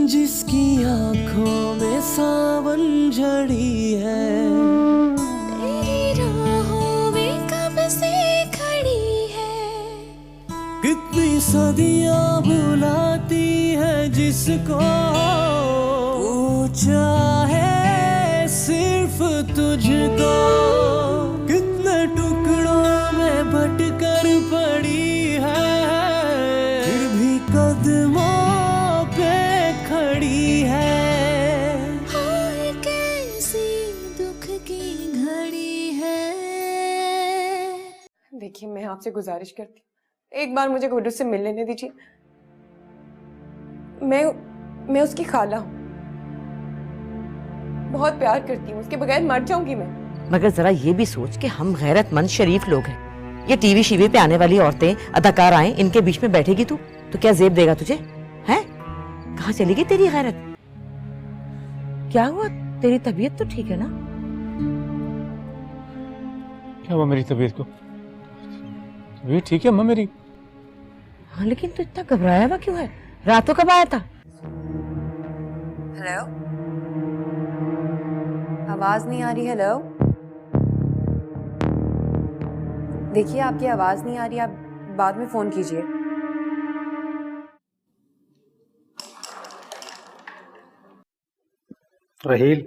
जिसकी आंखों में सावन झड़ी है, तेरी राहों में कब से खड़ी है। कितनी सदियां बुलाती है जिसको, पूछा है सिर्फ तुझको। कितने टुकड़ों में बटकर पड़ी है, फिर भी कदमों पे खड़ी है। और कैसी दुख की घड़ी है। देखिए, मैं आपसे गुजारिश करती हूँ, एक बार मुझे गुड्डू से मिल लेने दीजिए। मैं उसकी खाला हूँ, बहुत प्यार करती हूँ, उसके बगैर मर जाऊंगी मैं। मगर जरा ये भी सोच कि हम गैरतमंद शरीफ लोग हैं। ये टीवी शीवी पे आने वाली औरतें, अदाकार आए, इनके बीच में बैठेगी तू तो क्या जेब देगा तुझे? हैं? कहाँ चली गई तेरी गैरत? क्या हुआ? तेरी तबीयत तो ठीक है ना? क्या हुआ मेरी तबीयत को? तबीयत ठीक है अम्मा मेरी। हाँ, लेकिन तू इतना घबराया हुआ क्यों है? रात को कब आया था? हेलो, आवाज नहीं आ रही। हेलो, देखिए आपकी आवाज नहीं आ रही, आप बाद में फोन कीजिए। रहील,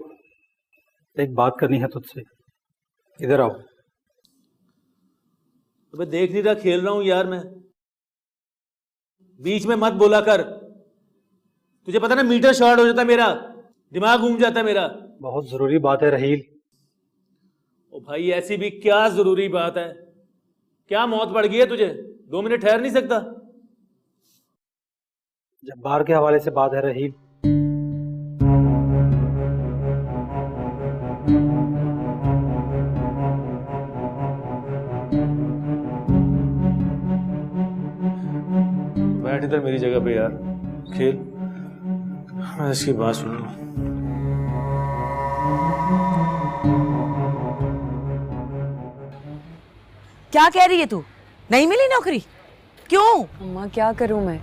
एक बात करनी है तुझसे, इधर आओ। अबे देख नहीं रहा, खेल रहा हूं यार मैं। बीच में मत बोला कर, तुझे पता ना मीटर शॉर्ट हो जाता मेरा, दिमाग घूम जाता मेरा। बहुत जरूरी बात है रहील। ओ भाई, ऐसी भी क्या जरूरी बात है? क्या मौत पड़ गई है तुझे? 2 मिनट ठहर नहीं सकता? जब्बार के हवाले से बात है रहील। बैठ इधर मेरी जगह पे यार, खेल, मैं इसकी बात सुन लूं। क्या कह रही है तू? नहीं मिली नौकरी? क्यों? अम्मा क्या करूं मैं,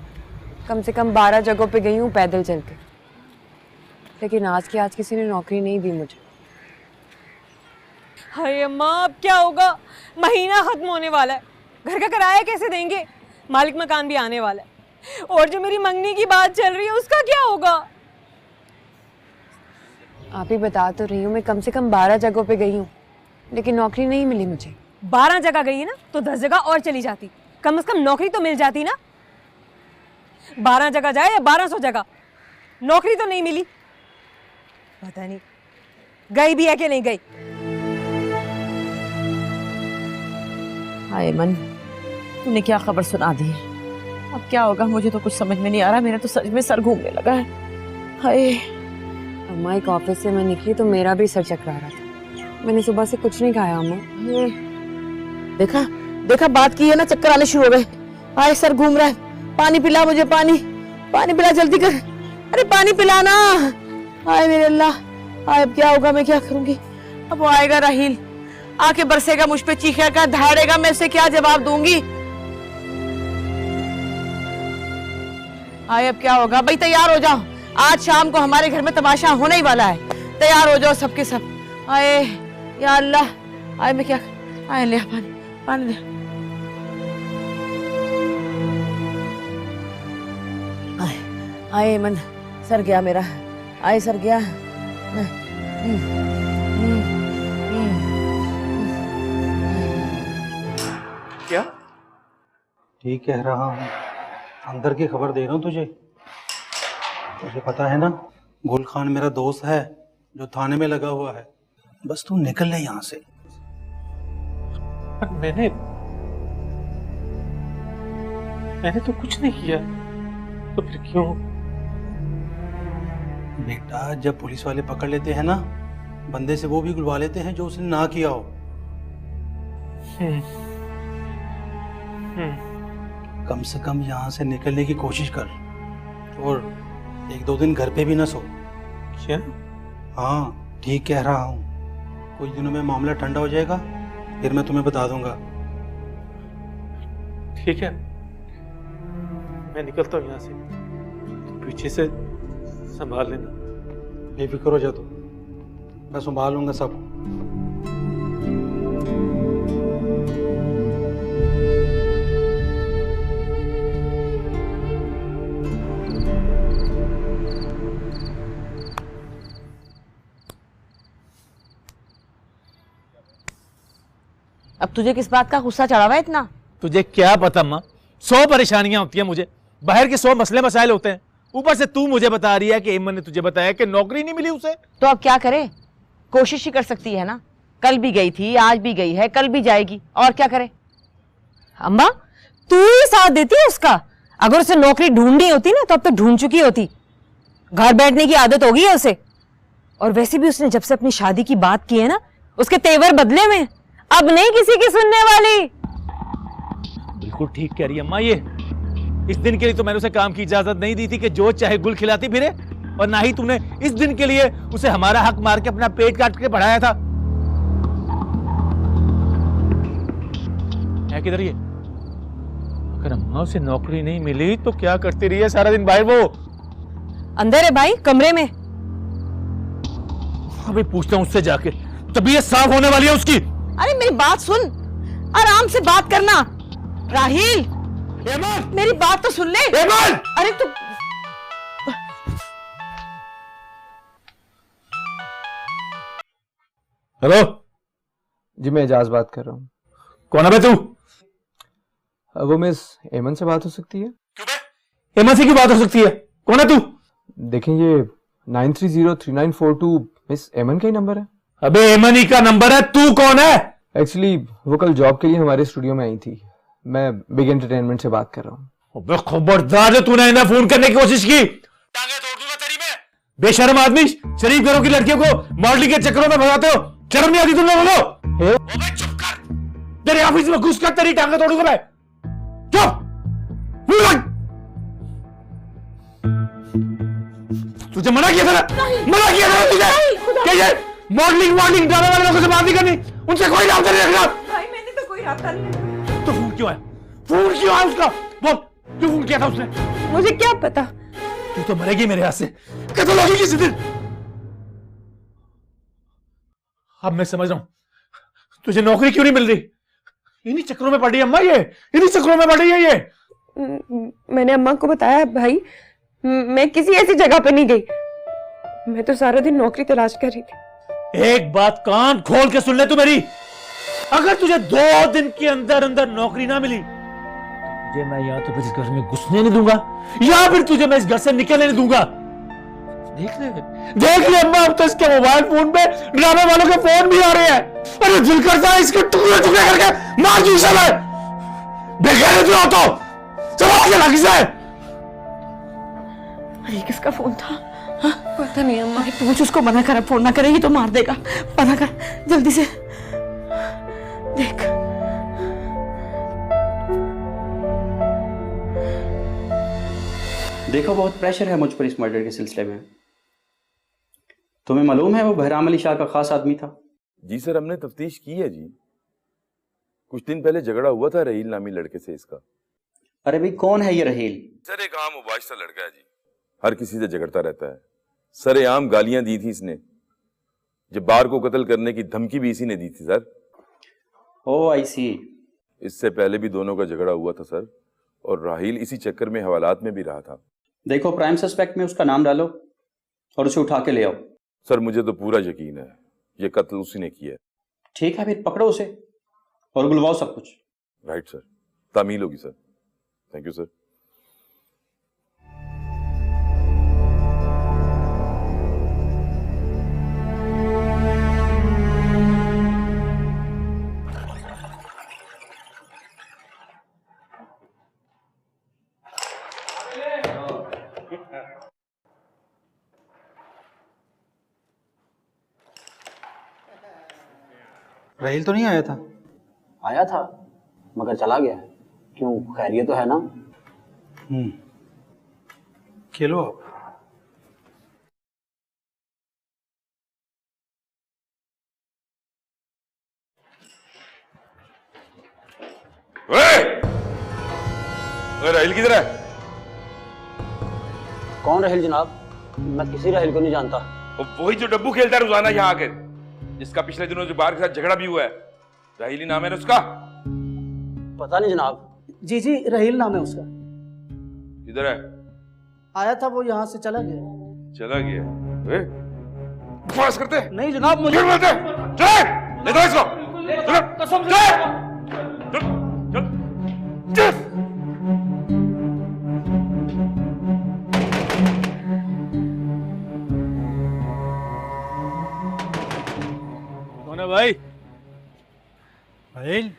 कम से कम 12 जगहों पे गई हूँ पैदल चल के, लेकिन आज की आज किसी ने नौकरी नहीं दी मुझे। हाय अम्मा, अब क्या होगा? महीना खत्म होने वाला है, घर का किराया कैसे देंगे? मालिक मकान भी आने वाला है, और जो मेरी मंगनी की बात चल रही है उसका क्या होगा? आप ही बता तो रही हूँ, मैं कम से कम 12 जगहों पे गई हूँ, लेकिन नौकरी नहीं मिली मुझे। 12 जगह गई है ना, तो 10 जगह और चली जाती, कम से कम नौकरी तो मिल जाती ना। 12 जगह जाए या 1200 जगह, नौकरी तो नहीं मिली। पता नहीं गई भी है कि नहीं गई। हाय मन, तूने क्या खबर सुना दी है? अब क्या होगा मुझे तो कुछ समझ में नहीं आ रहा, मेरा तो सच में सर घूमने लगा है। हाय अम्मा, एक ऑफिस से मैं निकली तो मेरा भी सर चकरा रहा था, मैंने सुबह से कुछ नहीं खाया अम्मा। देखा देखा, बात की है ना, चक्कर आने शुरू हो गए। हाय सर घूम रहा है, पानी पिला मुझे, पानी पानी पिला, जल्दी कर, अरे पानी पिलाना। हाय मेरे अल्लाह, हाय अब क्या होगा, मैं क्या करूंगी? अब वो आएगा राहील, आके बरसेगा मुझ पे, चीखेगा, दहाड़ेगा, मैं उसे क्या जवाब दूंगी? हाय अब क्या होगा? भाई तैयार हो जाओ, आज शाम को हमारे घर में तमाशा होने ही वाला है, तैयार हो जाओ सबके सब। हाय या अल्लाह, हाय मैं क्या, हाय ले पानी, पानी ले। हाय हाय मन, सर गया मेरा, हाय सर गया। क्या? ठीक कह रहा हूँ, अंदर की खबर दे रहा हूँ तुझे। तुझे पता है ना, गुल खान मेरा दोस्त है जो थाने में लगा हुआ है। बस तू निकल ले यहाँ से। पर मैंने तो कुछ नहीं किया, तो फिर क्यों? बेटा, जब पुलिस वाले पकड़ लेते हैं ना, बंदे से वो भी गुलवा लेते हैं जो उसने ना किया हो। कम से कम यहाँ से निकलने की कोशिश कर, और 1-2 दिन घर पे भी ना सो। क्या? हाँ ठीक कह रहा हूँ, कुछ दिनों में मामला ठंडा हो जाएगा, फिर मैं तुम्हें बता दूंगा। ठीक है, मैं निकलता हूँ यहाँ से। पीछे से संभाल लेना। बेफिक्र हो जा तू, मैं संभाल लूंगा सब। अब तुझे किस बात का गुस्सा चढ़ा हुआ है इतना? तुझे क्या पता माँ, 100 परेशानियां होती हैं मुझे, बाहर के 100 मसले मसाइल होते हैं, ऊपर से तू मुझे बता रही है कि एमन ने तुझे बताया कि नौकरी नहीं मिली उसे। तो अब क्या करे? कोशिश ही कर सकती है ना। कल भी गई थी, आज भी गई है, कल भी जाएगी, और क्या करे? अम्मा तू ही साथ देती है उसका। अगर उसे नौकरी ढूंढनी होती ना तो अब तो ढूंढ चुकी होती। घर बैठने की आदत हो गई है उसे। और वैसे भी उसने जब से अपनी शादी की बात की है ना, उसके तेवर बदले में, अब नहीं किसी की सुनने वाली। बिल्कुल ठीक कह रही है अम्मा। ये इस दिन के लिए तो मैंने उसे काम की इजाजत नहीं दी थी कि जो चाहे गुल खिलाती फिरे, और ना ही तूने इस दिन के लिए उसे हमारा हक मार के अपना पेट काट के बढ़ाया था। है किधर ये? अगर अम्मा उसे नौकरी नहीं मिली तो क्या करती रही है सारा दिन बाहर? वो अंदर है भाई, कमरे में। अभी पूछता हूं उससे जाके, तबीयत साफ होने वाली है उसकी। अरे मेरी बात सुन, आराम से बात करना। राहिल, मेरी बात तो सुन ले। अरे तू हेलो जी, मैं एजाज बात कर रहा हूँ। कौन है बे तू? वो मिस एमन से बात हो सकती है? एमन से क्यों बात हो सकती है? कौन है तू? देखें, ये 930394 मिस एमन का ही नंबर है। अबे एमन ही का नंबर है, तू कौन है? एक्चुअली वो कल जॉब के लिए हमारे स्टूडियो में आई थी। मैं बिग एंटरटेनमेंट से बात कर रहा हूँ। अबे खबरदार जो तूने इन्हें फोन करने की कोशिश की, टांगे तोड़ दूंगा तेरी में। बेशर्म आदमी, शरीफ घरों की लड़कियों को मॉडलिंग के चक्करों में भगाते हो, शर्म नहीं आती तुम लोगों को? अबे चुप कर, तेरे ऑफिस में घुस कर तेरी टांगे तोड़ूंगा मैं। चुप। तुझे मना किया था ना, मना किया था तुझे कि ये मॉडलिंग ड्रामे वाले लोगों से बात नहीं करनी, उनसे कोई राब्ता नहीं रखना। भाई मैंने तो कोई राब्ता नहीं। तो फोन क्यों आया? फोन क्यों आया उसका? बोल, क्यों फोन किया था उसने? मुझे क्या पता। तू तो मरेगी मेरे हाथ से, कत्ल होगी किसी दिन। अब मैं समझ रहा हूं तुझे नौकरी क्यों नहीं मिल रही। इन्हीं चक्करों में पड़ रही है अम्मा, ये इन्हीं चक्करों में पड़ रही है ये। मैंने अम्मा को बताया भाई, मैं किसी ऐसी जगह पे नहीं गई। मैं तो सारा दिन नौकरी तलाश कर रही थी। एक बात कान खोल के सुन ले तू मेरी, अगर तुझे 2 दिन के अंदर अंदर नौकरी ना मिली, तुझे मैं या तो फिर इस घर में घुसने नहीं दूंगा, या फिर तुझे मैं इस घर से निकलने नहीं दूंगा। देख ले अम्मा, अब तो इसके मोबाइल फोन पे ड्रामे वालों के फोन भी आ रहे हैं। अरे दिल करता है इसके टुकड़े टुकड़े करके मार दूं इसे मैं। बेकार तू हो तो चलो आगे लग जाए। ये किसका फोन था? हाँ? पता नहीं अम्मा। पूछ उसको, मना कर, फोन ना करेगी तो मार देगा। मना कर जल्दी से। देख, देखो बहुत प्रेशर है मुझ पर इस मर्डर के सिलसिले में। तुम्हें मालूम है वो बहराम अली शाह का खास आदमी था? जी सर, हमने तफ्तीश की है जी। कुछ दिन पहले झगड़ा हुआ था रहील नामी लड़के से इसका। अरे भाई कौन है ये रहील? सर एक आम मुबाशरा लड़का है जी, हर किसी से झगड़ता रहता है। सरेआम गालियां दी थी इसने, जब्बार को कत्ल करने की धमकी भी इसी ने दी थी सर। ओह आई सी। इससे पहले भी दोनों का झगड़ा हुआ था सर, और राहील इसी चक्कर में हवालात में भी रहा था। देखो प्राइम सस्पेक्ट में उसका नाम डालो और उसे उठा के ले आओ। सर मुझे तो पूरा यकीन है ये कत्ल उसी ने किया है। ठीक है फिर पकड़ो उसे और बुलवाओ सब कुछ। राइट सर, तामील होगी sir. Thank you sir. Rahil तो नहीं आया था? आया था मगर चला गया। क्यों, खैरियत तो है ना? खेलो आप। राहिल किधर है? कौन राहिल जनाब? मैं किसी राहिल को नहीं जानता। वही जो डब्बू खेलता है रोजाना यहाँ आकर, जिसका पिछले दिनों जो बार के साथ झगड़ा भी हुआ है। राहिल ही नाम है ना उसका? पता नहीं जनाब। जी जी, राहिल नाम है उसका। इधर है। आया था वो, यहाँ से चला गया। चला गया? बकवास करते? नहीं जनाब, मुझे बोलते? चल, ले दो इसको। कसम से। चल। कौन है भाई? राहिल,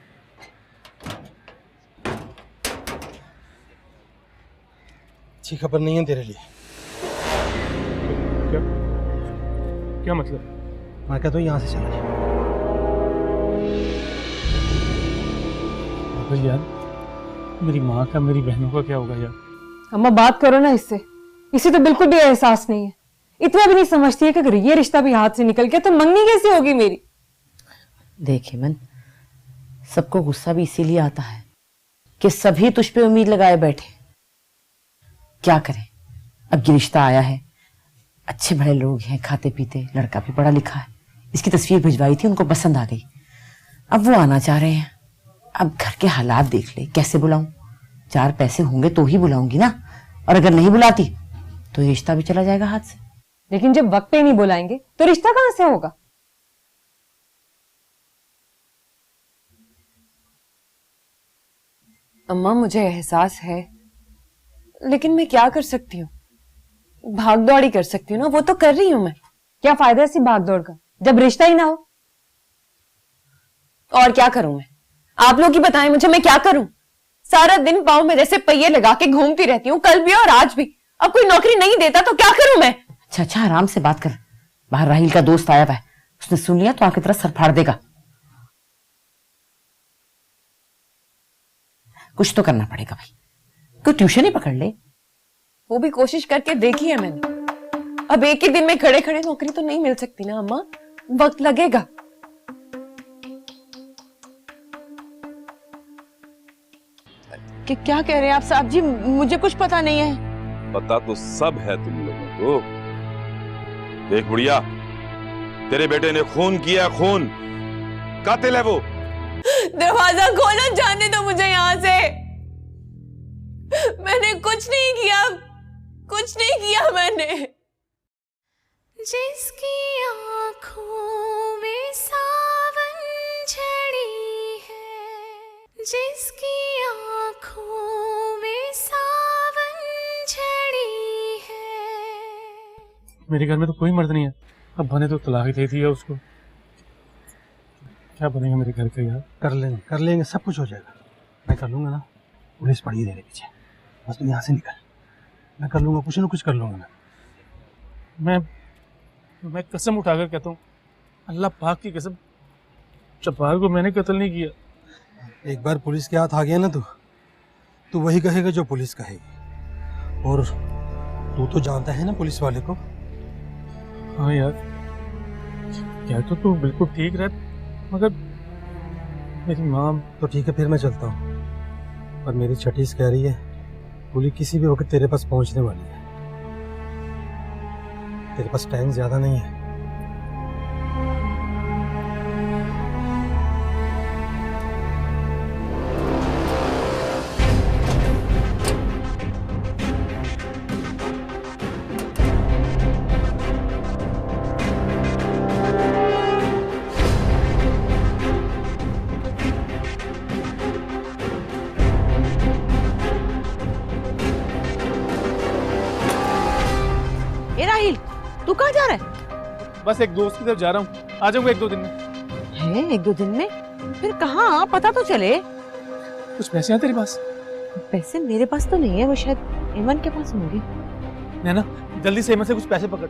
अच्छी खबर नहीं है तेरे लिए। क्या क्या मतलब? मैं कहता हूँ यहाँ से चला जा। यार मेरी माँ का, मेरी बहनों का क्या होगा यार? अम्मा बात करो ना इससे। इसे तो बिल्कुल भी एहसास नहीं है, इतना भी नहीं समझती है कि अगर ये रिश्ता भी हाथ से निकल गया तो मंगनी कैसे होगी मेरी। देख हेमन, सबको गुस्सा भी इसीलिए आता है कि सभी तुझ पे उम्मीद लगाए बैठे। क्या करें, अब ये रिश्ता आया है, अच्छे बड़े लोग हैं, खाते पीते, लड़का भी पढ़ा लिखा है। इसकी तस्वीर भिजवाई थी, उनको पसंद आ गई। अब वो आना चाह रहे हैं। अब घर के हालात देख ले, कैसे बुलाऊं? 4 पैसे होंगे तो ही बुलाऊंगी ना, और अगर नहीं बुलाती तो ये रिश्ता भी चला जाएगा हाथ से। लेकिन जब वक्त पे नहीं बुलाएंगे तो रिश्ता कहां से होगा? अम्मा मुझे एहसास है, लेकिन मैं क्या कर सकती हूँ? भाग दौड़ ही कर सकती हूँ ना, वो तो कर रही हूं मैं। क्या फायदा ऐसी भाग दौड़ का जब रिश्ता ही ना हो? और क्या करूं मैं? आप लोग ही बताएं मुझे, मैं क्या करूं? सारा दिन पाँव में जैसे पहिए लगा के घूमती रहती हूँ, कल भी और आज भी। अब कोई नौकरी नहीं देता तो क्या करूं मैं? अच्छा, आराम से बात कर। बाहर राहिल का दोस्त आया हुआ है, उसने सुन लिया तो आंखें तरह सर फाड़ देगा। कुछ तो करना पड़ेगा भाई, कोई ट्यूशन ही पकड़ ले। वो भी कोशिश करके देखी है मैंने। अब एक ही दिन में खड़े खड़े नौकरी तो नहीं मिल सकती ना अम्मा, वक्त लगेगा। क्या कह रहे हैं आप साहब जी? मुझे कुछ पता नहीं है। पता तो सब है तुम लोगों को। देख बुढ़िया, तेरे बेटे ने खून किया, खून। कातिल है वो। दरवाजा खोलो, जाने दो मुझे यहाँ से। मैंने कुछ नहीं किया, कुछ नहीं किया मैंने। जिसकी आंखों में सावन झड़ी है, जिसकी आंखों में सावन झड़ी है। मेरे घर में तो कोई मर्द नहीं है। अब्बा ने तो तलाक दे दिया उसको। क्या बनेगा मेरे घर का यार? कर लेंगे, सब कुछ हो जाएगा। मैं कर लूंगा ना, पुलिस पड़ी है तेरे पीछे। बस तू यहाँ से निकल, मैं कर लूंगा, कुछ ना कुछ कर लूंगा मैं कसम उठाकर कहता हूँ, अल्लाह पाक की कसम, जब्बार को मैंने कत्ल नहीं किया। एक बार पुलिस के हाथ आ गया ना तू वही कहेगा जो पुलिस कहेगी। और तू तो जानता है ना पुलिस वाले को। हाँ यार, क्या तो तू बिल्कुल ठीक रह, मगर मेरी माँ। तो ठीक है, फिर मैं चलता हूँ। पर मेरी छठीस कह रही है पुलिस किसी भी वक्त तेरे पास पहुंचने वाली है। तेरे पास टाइम ज्यादा नहीं है। राहिल, तू कहाँ जा रहा है? बस एक दोस्त की तरफ जा रहा हूँ, आ जाऊंगा 1-2 दिन में। है 1-2 दिन में? फिर कहाँ, पता तो चले। कुछ पैसे हैं तेरे पास? पैसे मेरे पास तो नहीं है, वो शायद ईमन के पास होंगे। नैना, जल्दी से ईमन से कुछ पैसे पकड़।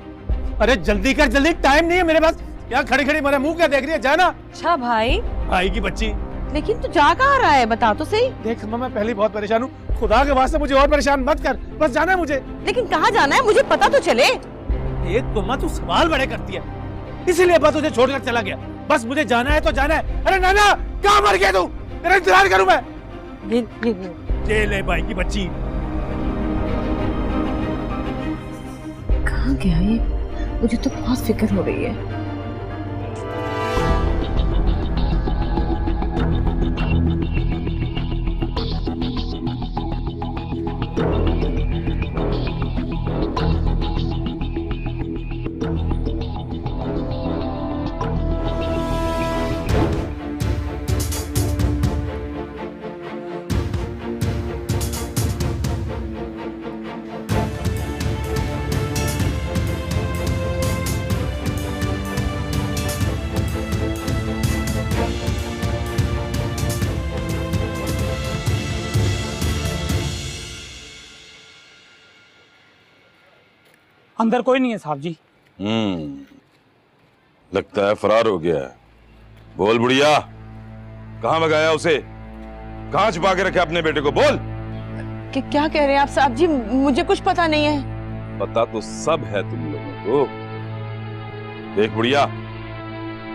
अरे जल्दी कर, जल्दी, टाइम नहीं है मेरे पास। क्या खड़े खड़े मेरा मुंह क्या देख रही है? जाना। अच्छा भाई। भाई की बच्ची। लेकिन तू जा कहाँ रहा है, बता तो सही। देख मैं पहले बहुत परेशान हूँ, खुदा के वास्ते मुझे और परेशान मत कर, बस जाना है मुझे। लेकिन कहाँ जाना है मुझे पता तो चले। एक तो माँ तू सवाल बड़े करती है, इसीलिए अब्बा तुझे छोड़कर चला गया। बस मुझे जाना है तो जाना है। अरे नाना, कहाँ मर गया तू? तेरा इंतजार करूँ मैं। जेल है भाई की बच्ची। कहाँ गया ये? मुझे तो बहुत फिक्र हो रही है। अंदर कोई नहीं है साहब जी। लगता है फरार हो गया है। बोल बुढ़िया, कहाँ भगाया उसे? कहाँ छुपा के रखे अपने बेटे को? बोल। क्या कह रहे हैं आप साहब जी? मुझे कुछ पता नहीं है। पता तो सब है तुम लोगों को। देख बुढ़िया,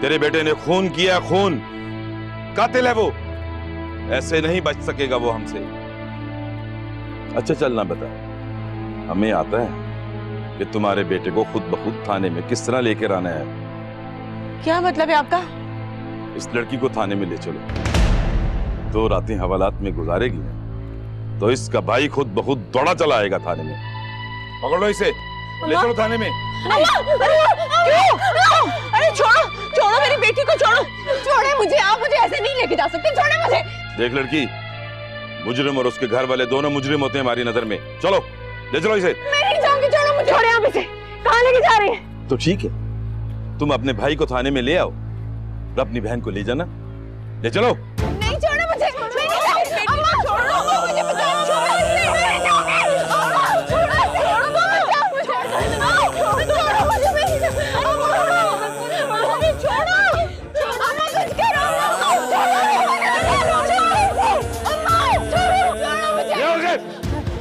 तेरे बेटे ने खून किया, खून। कातिल है वो, ऐसे नहीं बच सकेगा वो हमसे। अच्छा चल ना बता, हमें आता है कि तुम्हारे बेटे को खुद ब खुद थाने में किस तरह लेकर आना है। क्या मतलब है आपका? इस लड़की को थाने में ले चलो, 2 रातें हवालात में गुजारेगी तो इसका भाई खुद ब खुद दौड़ा चला आएगा थाने में। पकड़ो इसे, ले चलो थाने में। क्यों? अरे छोड़ो, छोड़ो मेरी बेटी को, छोड़ो, छोड़े मुझे। आप मुझे ऐसे नहीं लेके जा सकते, छोड़े मुझे। देख लड़की, मुजरिम और उसके घर वाले दोनों मुजरिम होते हैं हमारी नजर में। चलो ले चलो इसे। मैं नहीं जाऊंगी, छोड़ो मुझे। छोड़े आप इसे। कहाँ लेके जा रहे हैं? तो ठीक है, तुम अपने भाई को थाने में ले आओ और अपनी बहन को ले जाना। ले चलो। नहीं, छोड़ो मुझे। मैं नहीं जाऊंगी। अम्मा, छोड़ो मुझे, बचाओ। छोड़ो इसे। मैं नहीं जाऊंगी। अम्मा, छोड़ो इसे। अम्मा, बचाओ मुझे। छोड़ो मुझे। मैं नहीं जाऊंगी। अम्मा, छोड़ो। अम्मा, कुछ करो।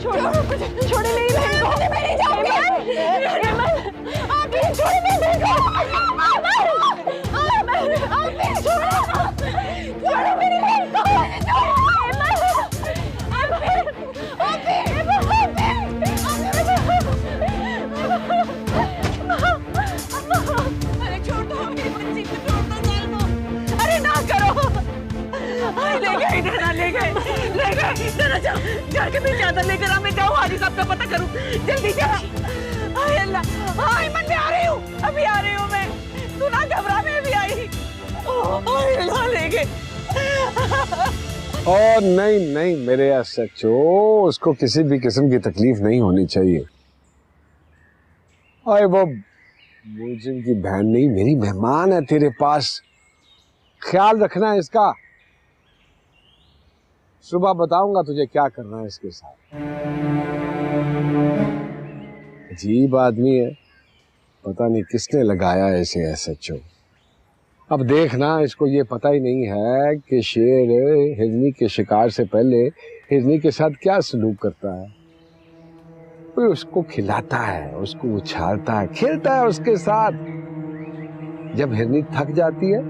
छोड़ो मुझे। छोड़ो मेरी बहन को। मैं नहीं जाऊंगी। आप ही छोड़ो मेरी बहन को। छोड़ो मेरी बहन को। अरे छोड़ दो मेरी बच्ची को, छोड़ दो, जाने दो। अरे ना करो। ले गए इधर, ना ले गए, ले गए। जरा जाओ, जाके मेरी चादर लेकर आ। मैं जाऊँ हाजी साहब का पता करूँ, जल्दी जरा। हाय अल्लाह, हाय मैं आ रही हूँ, अभी आ रही हूँ मैं। तू ना घबरा, मैं भी आई। हाय अल्लाह, ले गए। और नहीं नहीं मेरे SHO, उसको किसी भी किस्म की तकलीफ नहीं होनी चाहिए। और वो मुलजिम की बहन नहीं, मेरी मेहमान है तेरे पास, ख्याल रखना है इसका। सुबह बताऊंगा तुझे क्या करना है इसके साथ। अजीब आदमी है, पता नहीं किसने लगाया है इसे SHO। अब देखना, इसको ये पता ही नहीं है कि शेर हिरनी के शिकार से पहले हिरनी के साथ क्या सलूक करता है। वो उसको खिलाता है, उसको उछालता है, खेलता है उसके साथ। जब हिरनी थक जाती है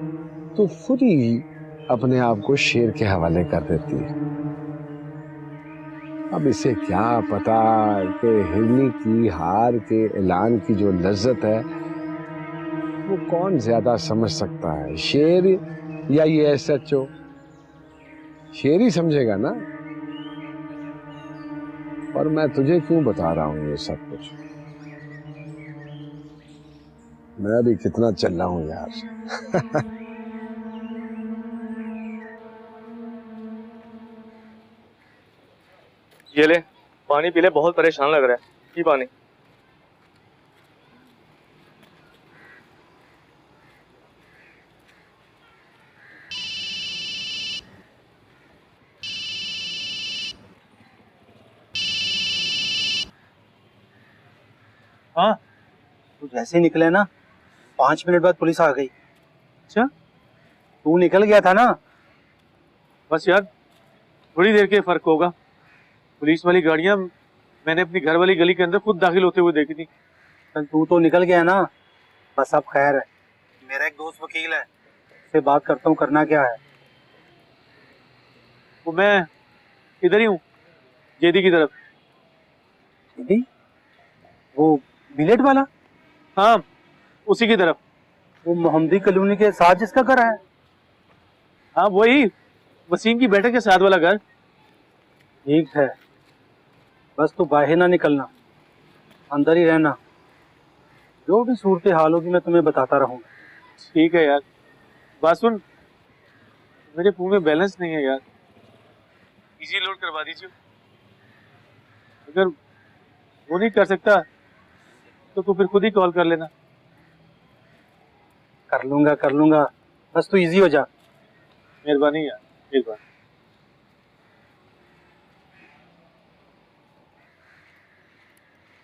तो खुद ही अपने आप को शेर के हवाले कर देती है। अब इसे क्या पता कि हिरनी की हार के ऐलान की जो लज्जत है वो कौन ज्यादा समझ सकता है, शेर या ये SHO? शेर ही समझेगा ना। और मैं तुझे क्यों बता रहा हूं ये सब कुछ? मैं भी कितना चल रहा हूं यार। ये ले पानी पी ले, बहुत परेशान लग रहा है। पी पानी। हाँ, तू जैसे ही निकले ना 5 मिनट बाद पुलिस आ गई। अच्छा, तू निकल गया था ना। बस यार थोड़ी देर के फर्क होगा। पुलिस वाली गाड़ियां मैंने अपनी घर वाली गली के अंदर खुद दाखिल होते हुए देखी थी। तू तो निकल गया ना, बस अब खैर है। मेरा एक दोस्त वकील है, उससे बात करता हूँ, करना क्या है। तो मैं इधर ही हूँ, जेदी की तरफ। जेदी? वो बिलेट वाला? हाँ, उसी की तरफ। वो मोहम्मदी कॉलोनी के साथ जिसका घर है? हाँ वही, वसीम की बेटे के साथ वाला घर। ठीक है, बस तू बाहर ना निकलना, अंदर ही रहना। जो भी सूरत हाल होगी मैं तुम्हें बताता रहूंगा। ठीक है यार। बात सुन, मेरे फोन में बैलेंस नहीं है यार, इजी लोड करवा दीजिए। अगर वो नहीं कर सकता तो तू फिर खुद ही कॉल कर लेना। कर लूंगा, बस तू इजी हो जा। मेहरबानी यार, मेहरबानी।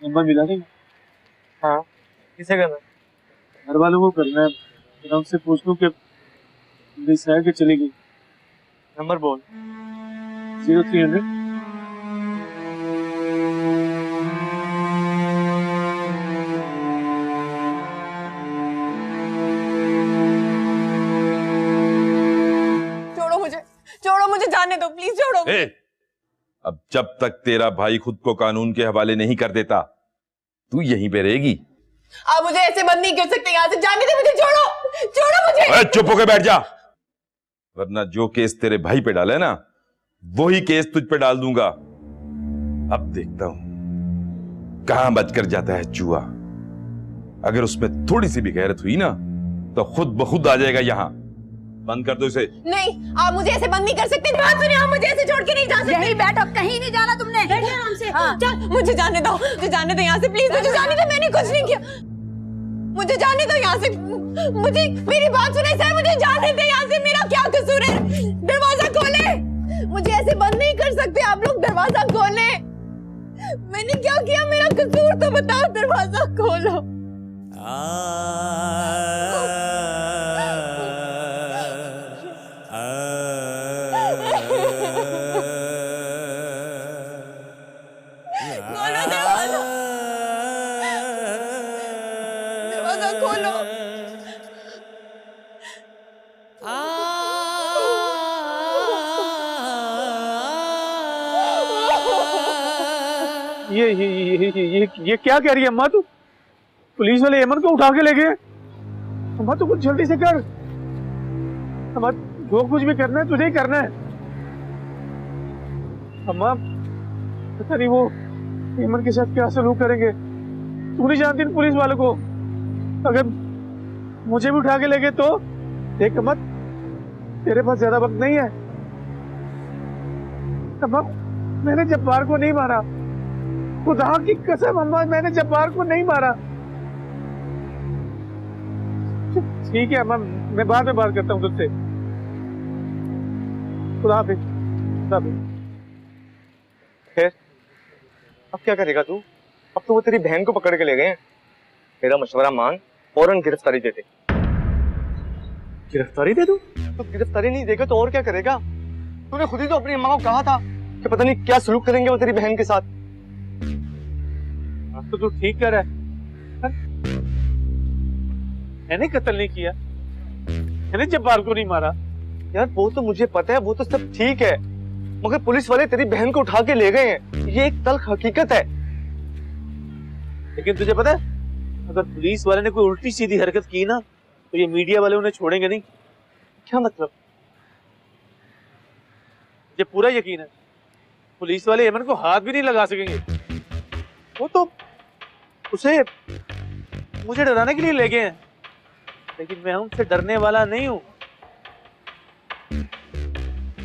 नंबर मिला नहीं? हाँ, किसे करना? घर वालों को करना है, फिर उनसे पूछ लूं कि मेरी शहर के चली गई। नंबर बोल। 0300। छोड़ो मुझे, जाने दो प्लीज, छोड़ो। अब जब तक तेरा भाई खुद को कानून के हवाले नहीं कर देता तू यहीं पे रहेगी। आप मुझे ऐसे बंद नहीं कर सकते, यहाँ से जाने दो मुझे, छोड़ो मुझे। चुप होकर बैठ जा, वरना जो केस तेरे भाई पे डाला है ना वही केस तुझ पे डाल दूंगा। अब देखता हूं कहां बचकर जाता है चूहा। अगर उसमें थोड़ी सी भी गैरत हुई ना तो खुद ब खुद आ जाएगा यहाँ। बंद कर दो इसे। नहीं, आप मुझे ऐसे बंद नहीं कर सकते। बात सुनिए, आप मुझे ऐसे छोड़ के नहीं जा सकते। यही बैठो, कहीं नहीं जाना तुमने। बैठो आराम से। हाँ। चल, मुझे जाने दो यहाँ से प्लीज, मुझे जाने दो। मैंने कुछ नहीं किया, मुझे जाने दो यहाँ से। मुझे मेरी बात सुने सर, मुझे जाने दो यहाँ से। मेरा क्या कसूर है? दरवाजा खोले, मुझे ऐसे बंद नहीं कर सकते आप लोग। दरवाजा खोले, मैंने क्या किया? मेरा कसूर तो बताओ, दरवाजा खोलो। दरवाजा खोलो। ये क्या कह रही है अम्मा? तू पुलिस वाले एमन को उठा के ले गए। अम्मा तू कुछ जल्दी से कर। अम्मा जो कुछ भी करना है तुझे ही करना है। अम्मा पता नहीं वो एमन के साथ क्या सलूक करेंगे। तू नहीं जानती पुलिस वालों को। अगर मुझे भी उठा के ले गए तो देख अम्मा, तेरे पास ज्यादा वक्त नहीं है। अम्मा मैंने जब्बार को नहीं मारा, खुदा की कसम अम्मा, मैंने जब्बार को नहीं मारा। ठीक है अम्मा, मैं बाद में बात करता हूँ तुझसे। खुदा हाफिज। फिर अब क्या करेगा तू? अब तो वो तेरी बहन को पकड़ के ले गए हैं। मेरा मशवरा मान, फौरन गिरफ्तारी दे दे। गिरफ्तारी दे दूं? तो गिरफ्तारी नहीं देगा तो और क्या करेगा? तूने खुद ही तो अपनी अम्मा को कहा था कि पता नहीं क्या सलूक करेंगे वो तेरी बहन के साथ। तो तू ठीक कह रहा है। मैंने कत्ल नहीं किया, मैंने जब्बार को नहीं मारा। यार वो तो मुझे पता है, वो तो सब ठीक है, मगर पुलिस वाले तेरी बहन को उठा के ले गए हैं। ये एक तल्ख हकीकत है। लेकिन तुझे पता है, अगर पुलिस वाले ने कोई उल्टी सीधी हरकत की ना तो ये मीडिया वाले उन्हें छोड़ेंगे नहीं। क्या मतलब? मुझे पूरा यकीन है पुलिस वाले एमन को हाथ भी नहीं लगा सकेंगे। वो तो उसे मुझे डराने के लिए ले गए हैं, लेकिन मैं उनसे डरने वाला नहीं हूं।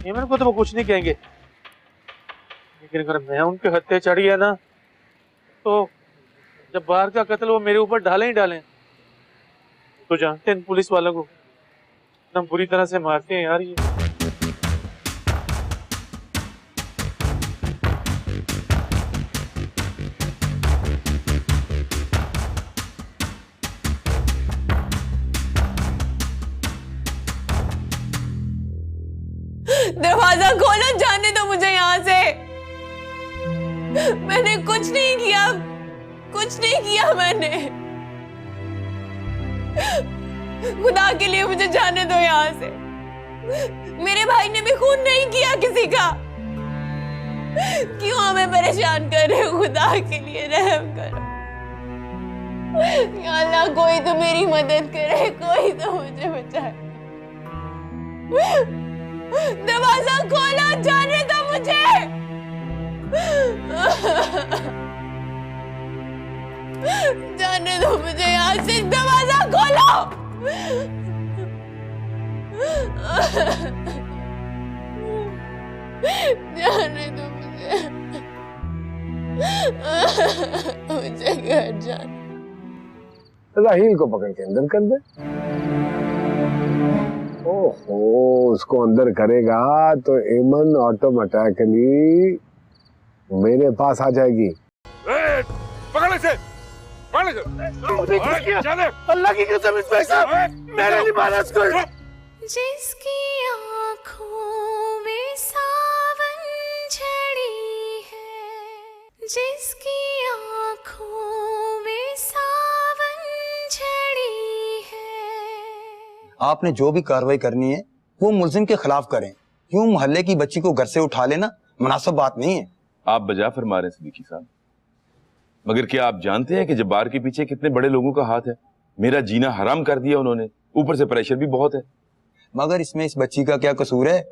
एमन को तो वो कुछ नहीं कहेंगे, लेकिन अगर मैं उनके हत्थे चढ़ गया ना तो जब्बार का कत्ल वो मेरे ऊपर डालें ही डालें। तो जानते हैं पुलिस वालों को एकदम बुरी तरह से मारते हैं यार ये। दरवाजा खोलो, जाने दो मुझे यहाँ से। मैंने कुछ नहीं किया, कुछ नहीं किया मैंने। खुदा के लिए मुझे जाने दो यहाँ से। मेरे भाई ने भी खून नहीं किया किसी का। क्यों हमें परेशान कर रहे हो? खुदा के लिए रहम करो। या अल्लाह कोई तो मेरी मदद करे, कोई तो मुझे बचाए। दरवाजा खोलो, जाने दो मुझे। जाने दो मुझे यहाँ से, दरवाजा खोलो। जाने दो मुझे, मुझे घर जाने। राहील को पकड़ के अंदर कर दे। ओहो, उसको अंदर करेगा तो एमन ऑटोमेटिकली मेरे पास आ जाएगी। पकड़ इसे, पकड़ इसे। अल्लाह की कसम इंस्पेक्टर, मैंने नहीं मारा इसको। जिसकी आँखों में सावन झड़ी है, जिसकी आँखों में सावन झड़ी है। आपने जो भी कार्रवाई करनी है वो मुलजिम के खिलाफ करें। क्यों मोहल्ले की बच्ची को घर से उठा लेना मुनासिब बात नहीं है। आप बजा फरमा रहे हैं सिद्दीकी साहब, मगर क्या आप जानते हैं कि जब्बार के पीछे कितने बड़े लोगों का हाथ है? मेरा जीना हराम कर दिया उन्होंने, ऊपर से प्रेशर भी बहुत है। मगर इसमें इस बच्ची का क्या कसूर है?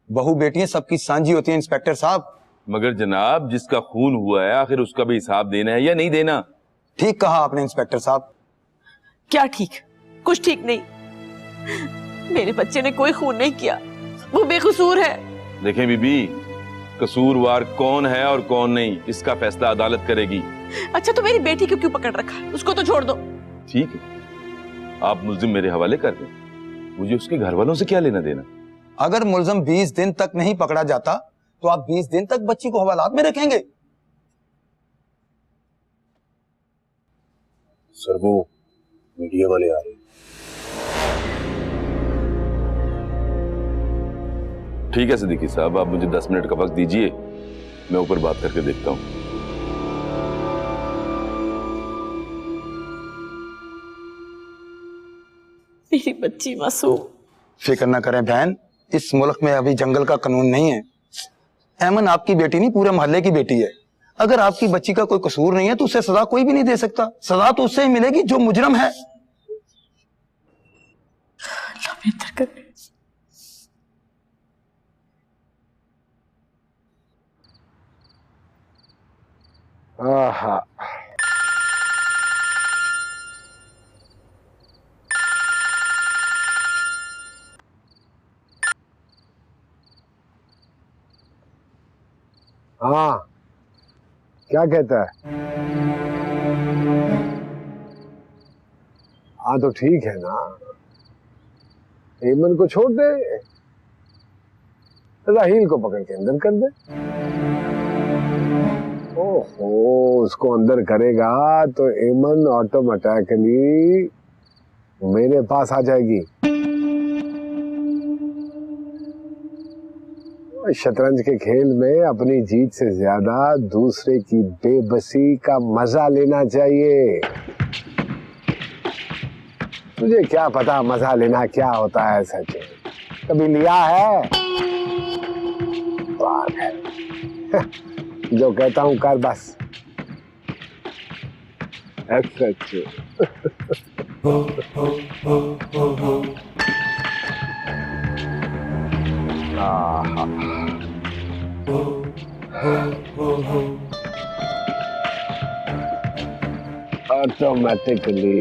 बहू बेटियां सबकी सांझी होती हैं इंस्पेक्टर साहब। मगर जनाब, जिसका खून हुआ है आखिर उसका भी हिसाब देना है या नहीं देना? ठीक कहा आपने इंस्पेक्टर साहब। क्या ठीक? कुछ ठीक नहीं। मेरे बच्चे ने कोई खून नहीं किया, वो बेकसूर है। देखें बीबी, कसूरवार कौन है और कौन नहीं, इसका फैसला अदालत करेगी। अच्छा, तो मेरी बेटी को क्यों पकड़ रखा? उसको तो छोड़ दो। ठीक है, आप मुल्जिम मेरे हवाले कर दें, मुझे उसके घर वालों से क्या लेना देना। अगर मुलजिम 20 दिन तक नहीं पकड़ा जाता तो आप 20 दिन तक बच्ची को हवालात में रखेंगे? सर वो मीडिया वाले आ रहे हैं। ठीक है सिद्दीकी साहब, आप मुझे 10 मिनट का वक्त दीजिए, मैं ऊपर बात करके देखता हूँ। मेरी बच्ची मासूम। फिक्र न करें बहन, इस मुल्क में अभी जंगल का कानून नहीं है। ऐमन आपकी बेटी नहीं, पूरे मोहल्ले की बेटी है। अगर आपकी बच्ची का कोई कसूर नहीं है तो उसे सजा कोई भी नहीं दे सकता। सजा तो उससे ही मिलेगी जो मुजरम है। आहा, हाँ क्या कहता है? हाँ तो ठीक है ना, एमन को छोड़ दे, राहील को पकड़ के अंदर कर दे। ओहो, उसको अंदर करेगा तो एमन ऑटोमेटिकली मेरे पास आ जाएगी। शतरंज के खेल में अपनी जीत से ज्यादा दूसरे की बेबसी का मजा लेना चाहिए। तुझे क्या पता मजा लेना क्या होता है सचिन, कभी लिया है? बात है जो कहता हूं कर बस। सचिन ऑटोमेटिकली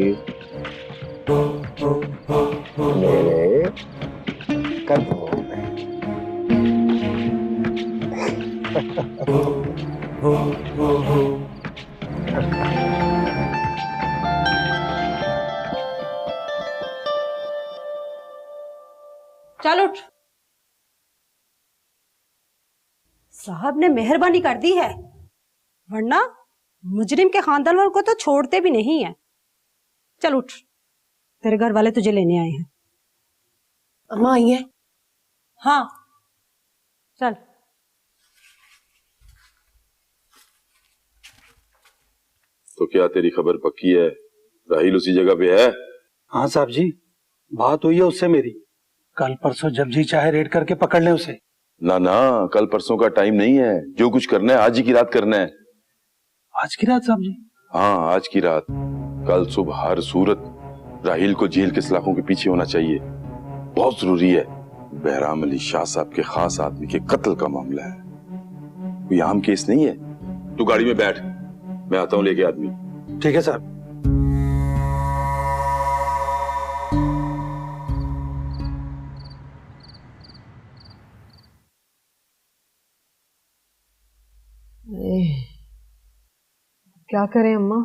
मेरे कदमों में। चल उठ। साहब ने मेहरबानी कर दी है, वरना मुजरिम के खानदान वालों को तो छोड़ते भी नहीं है। चल उठ, तेरे घर वाले तुझे लेने आए हैं। अम्मा आई है? हाँ चल। तो क्या तेरी खबर पक्की है? राहील उसी जगह पे है? हाँ साहब जी, बात हुई है उससे मेरी। कल परसों जब जी चाहे रेड करके पकड़ ले उसे। ना ना, कल परसों का टाइम नहीं है, जो कुछ करना है आज ही की रात करना है। आज की रात साहब जी? हाँ, आज की रात, कल सुबह हर सूरत राहील को जेल के सलाखों के पीछे होना चाहिए। बहुत जरूरी है। बहराम अली शाह साहब के खास आदमी के कत्ल का मामला है, कोई आम केस नहीं है। तू गाड़ी में बैठ, मैं आता हूं लेके आदमी। ठीक है सर। क्या करें अम्मा?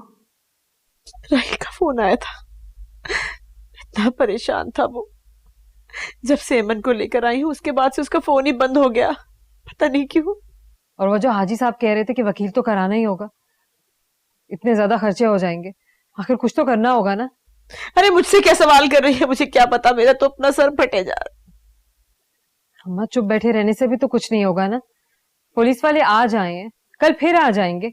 राहील का फोन आया था, इतना परेशान था वो। जब से एमन को लेकर आई हूँ उसके बाद से उसका फोन ही बंद हो गया, पता नहीं क्यों। और वो जो हाजी साहब कह रहे थे कि वकील तो कराना ही होगा, इतने ज्यादा खर्चे हो जाएंगे, आखिर कुछ तो करना होगा ना। अरे मुझसे क्या सवाल कर रही है, मुझे क्या पता, मेरा तो अपना सर फटे जा रहा। अम्मा चुप बैठे रहने से भी तो कुछ नहीं होगा ना। पुलिस वाले आज आए हैं, कल फिर आ जाएंगे,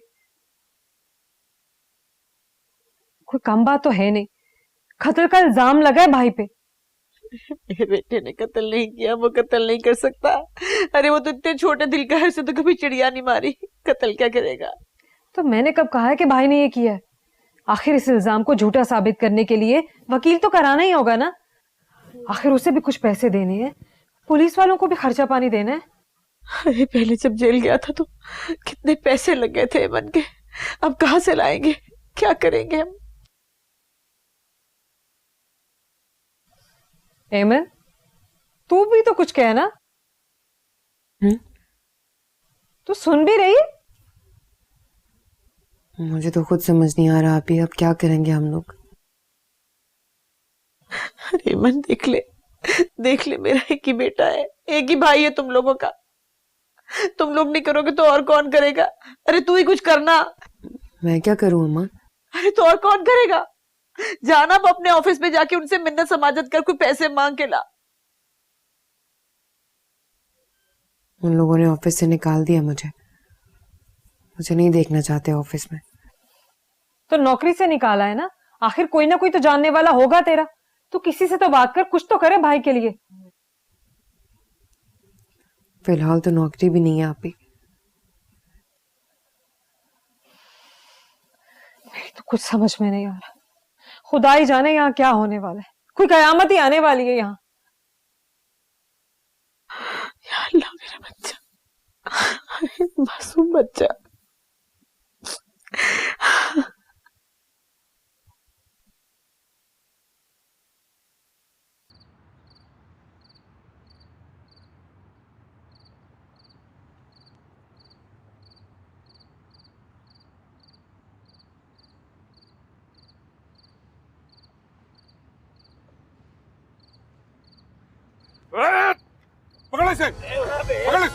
कोई कम बात तो है नहीं। कत्ल का इल्जाम लगा है भाई पे। मेरे बेटे ने कत्ल नहीं किया, वो कत्ल नहीं कर सकता। अरे वो तो इतने छोटे दिल का है, उसे तो कभी चिड़िया नहीं मारी, कत्ल क्या करेगा। तो मैंने कब कहा है कि भाई ने ये किया है? आखिर इस इल्जाम को झूठा साबित करने के लिए वकील तो कराना ही होगा ना। आखिर उसे भी कुछ पैसे देने हैं, पुलिस वालों को भी खर्चा पानी देना है। अरे पहले जब जेल गया था तो कितने पैसे लग गए थे एमन के, अब कहाँ से लाएंगे, क्या करेंगे हम। एमन, तू भी तो कुछ कह ना। तू सुन भी रही है? मुझे तो खुद समझ नहीं आ रहा अभी, अब क्या करेंगे हम लोग। अरे एमन देख ले मेरा एक ही बेटा है, एक ही भाई है तुम लोगों का। तुम लोग नहीं करोगे तो और कौन करेगा। अरे तू ही कुछ करना। मैं क्या करूं अम्मा? अरे तो और कौन करेगा। जाना अब अपने ऑफिस में जाके उनसे मिन्नत समाजत कर कोई पैसे मांग के ला। उन लोगों ने ऑफिस से निकाल दिया मुझे नहीं देखना चाहते ऑफिस में। तो नौकरी से निकाला है ना, आखिर कोई ना कोई तो जानने वाला होगा तेरा। तू किसी से तो बात कर, कुछ तो करे भाई के लिए। फिलहाल तो नौकरी भी नहीं है आप ही। मेरी तो कुछ समझ में नहीं आ रहा। खुदा ही जाने यहाँ क्या होने वाला है, कोई कयामत ही आने वाली है यहाँ। या अल्लाह मेरा बच्चा, अरे मासूम बच्चा। पकड़ इसे, पकड़ इसे,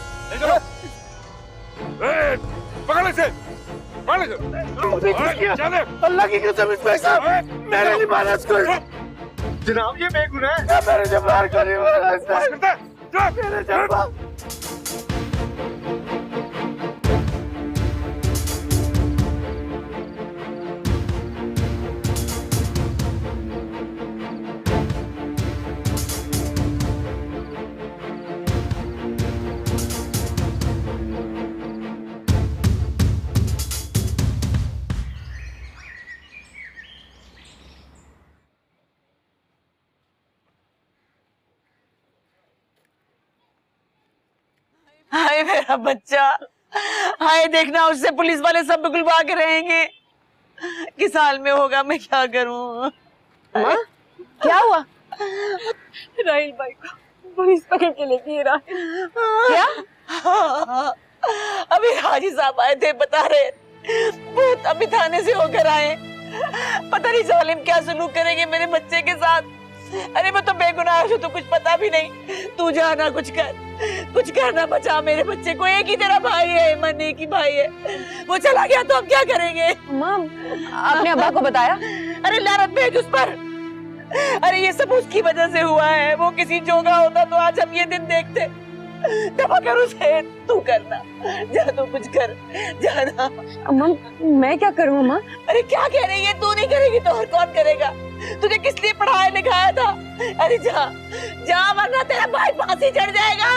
पकड़ इसे। अल्लाह की कसम इस पैसा मैंने नहीं मारा इसको। जनाब ये बेगुनाह है, मैंने जब बाहर करी मैंने जब हाय मेरा बच्चा, हाय देखना उससे पुलिस वाले सब बुलवा के रहेंगे। किस हाल में होगा, मैं क्या करूं। क्या हुआ? राहील भाई को पुलिस पकड़ के लेके रहा। क्या? अभी हाजी साहब आए थे, बता रहे बहुत अभी थाने से होकर आए। पता नहीं जालिम क्या सलूक करेंगे मेरे बच्चे के साथ। अरे मैं तो बेगुनाह हूँ, तो कुछ पता भी नहीं। तू जाना कुछ करना, बचा मेरे बच्चे को। एक ही तेरा भाई है, मन एक ही भाई है। वो चला गया तो अब क्या करेंगे। माँ, आपने अब्बा को बताया? अरे लानत भेज उस पर। अरे ये सब उसकी वजह से हुआ है। वो किसी जोगा होता तो आज हम ये दिन देखते। दबा कर उसे, तू करना, जा तू कुछ कर, जाना। अम्मा मैं क्या करूँ अम्मा? अरे क्या कह रही है, तू नहीं करेगी तो और कौन करेगा। तुझे किस लिए पढ़ाया लिखाया था। अरे जा वरना तेरा भाई फांसी चढ़ जाएगा।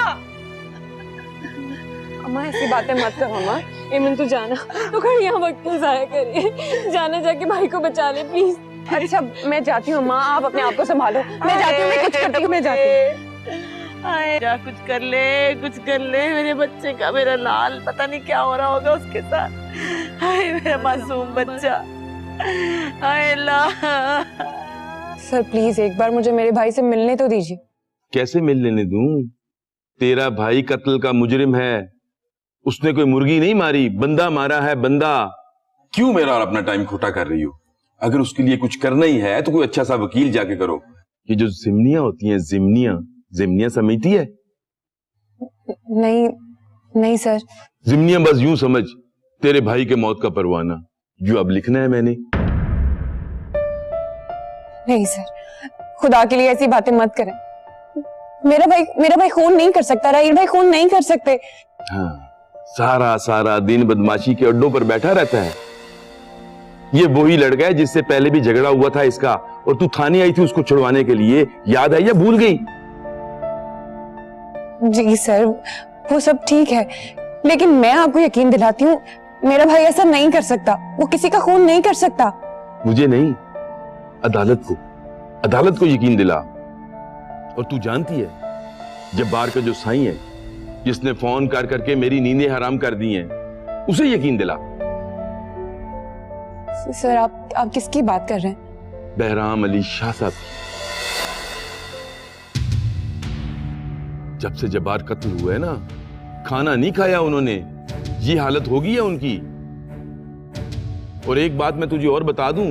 अम्मा ऐसी बातें मत करो अम्मा। एमन तू जाना, तो खड़ी यहाँ वक्त क्यों जाया करिए, जाना जाके भाई को बचा ले प्लीज। अच्छा मैं जाती हूँ अम्मा, आप अपने आप को संभालो। मैं जाती हूँ, मैं कुछ करती हूँ, मैं जाती हूँ। आए जा, कुछ कर ले, कुछ कर ले मेरे बच्चे का, मेरा लाल, पता नहीं क्या हो रहा होगा उसके साथ। हाय मेरा मासूम बच्चा, हाय अल्लाह। सर प्लीज एक बार मुझे मेरे भाई से मिलने तो दीजिए। कैसे मिल लेने दूं? तेरा भाई कत्ल का मुजरिम है, उसने कोई मुर्गी नहीं मारी, बंदा मारा है, बंदा। क्यों मेरा और अपना टाइम खोटा कर रही हो? अगर उसके लिए कुछ करना ही है तो कोई अच्छा सा वकील जाके करो। ये जो जिम्नियां होती हैं, जिम्नियां समझती है? नहीं नहीं सर। जिम्नियां बस यूं समझ, तेरे भाई के मौत का परवाना जो अब लिखना है मैंने। नहीं सर, खुदा के लिए ऐसी बातें मत करें। मेरा भाई खून नहीं कर सकता, राहील भाई खून नहीं कर सकते। हाँ, सारा दिन बदमाशी के अड्डों पर बैठा रहता है। ये वही लड़का है जिससे पहले भी झगड़ा हुआ था इसका, और तू थाने आई थी उसको छुड़वाने के लिए, याद है या भूल गई? जी सर वो सब ठीक है, लेकिन मैं आपको यकीन दिलाती हूँ मेरा भाई ऐसा नहीं कर सकता, वो किसी का खून नहीं कर सकता। मुझे नहीं, अदालत को यकीन दिला। और तू जानती है, जब्बार का जो साईं है जिसने फोन कर करके मेरी नींदें हराम कर दी हैं, उसे यकीन दिला। सर आप किसकी बात कर रहे हैं? बहराम अली शाह साहब। जब से जब्बार कत्ल हुआ है ना, खाना नहीं खाया उन्होंने, ये हालत हो गई है उनकी। और एक बात मैं तुझे और बता दूं,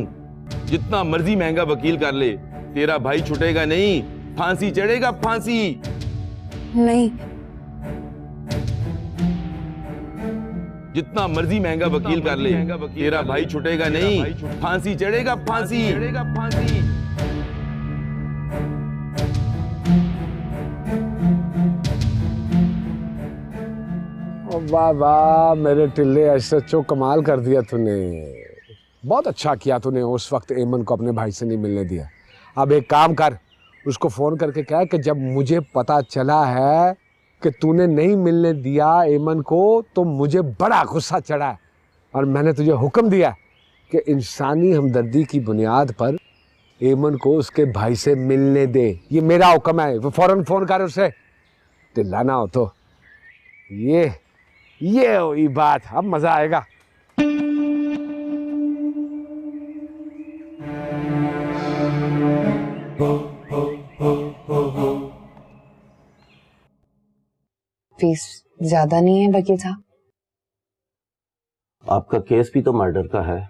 जितना मर्जी महंगा वकील कर ले, तेरा भाई छुटेगा नहीं, फांसी चढ़ेगा, फांसी। नहीं, जितना मर्जी महंगा वकील कर ले, तेरा भाई छुटेगा नहीं, फांसी चढ़ेगा, फांसी। वाह वाह मेरे टिल्ले, एसएचओ कमाल कर दिया तूने। बहुत अच्छा किया तूने उस वक्त एमन को अपने भाई से नहीं मिलने दिया। अब एक काम कर, उसको फोन करके कह कि जब मुझे पता चला है कि तूने नहीं मिलने दिया एमन को, तो मुझे बड़ा गुस्सा चढ़ा है और मैंने तुझे हुक्म दिया कि इंसानी हमदर्दी की बुनियाद पर एमन को उसके भाई से मिलने दे। ये मेरा हुक्म है, वो फौरन फोन कर उसे। चिल्लाना हो तो ये हुई बात, अब मजा आएगा। फीस ज्यादा नहीं है वकील साहब? आपका केस भी तो मर्डर का है,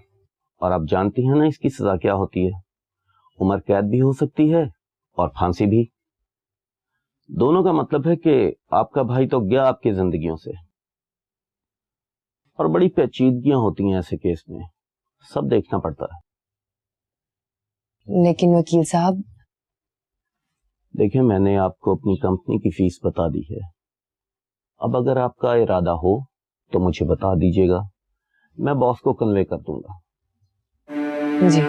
और आप जानती हैं ना इसकी सजा क्या होती है। उम्र कैद भी हो सकती है और फांसी भी। दोनों का मतलब है कि आपका भाई तो गया आपकी जिंदगियों से, और बड़ी पेचीदगियां होती हैं ऐसे केस में, सब देखना पड़ता है। लेकिन वकील साहब, देखें, मैंने आपको अपनी कंपनी की फीस बता दी है। अब अगर आपका इरादा हो तो मुझे बता दीजिएगा, मैं बॉस को कन्वे कर दूंगा। जी।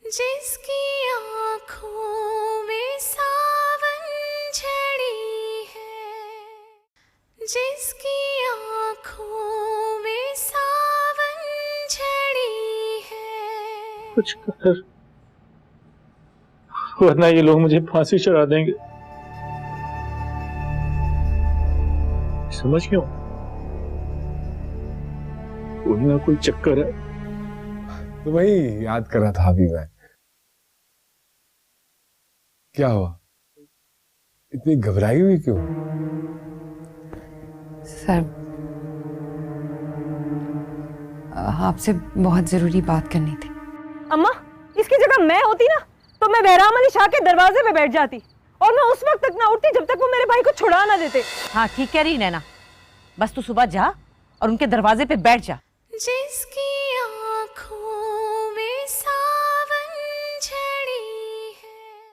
जिसकी आँखों में सावन झड़ी है, जिसकी आँखों में सावन झड़ी है। कुछ कर, वरना ये लोग मुझे फांसी चढ़ा देंगे। समझ क्यों? कोई ना कोई चक्कर है। तो वही याद कर रहा था अभी मैं। क्या हुआ, इतनी घबराई हुई क्यों? सर आपसे बहुत जरूरी बात करनी थी। अम्मा, इसकी जगह मैं होती ना तो मैं बहराम अली शाह के दरवाजे पे बैठ जाती, और मैं उस वक्त तक ना उठती जब तक वो मेरे भाई को छुड़ा ना देते। हाँ ठीक कह रही नैना, बस तू सुबह जा और उनके दरवाजे पे बैठ जा। जिसकी आँखों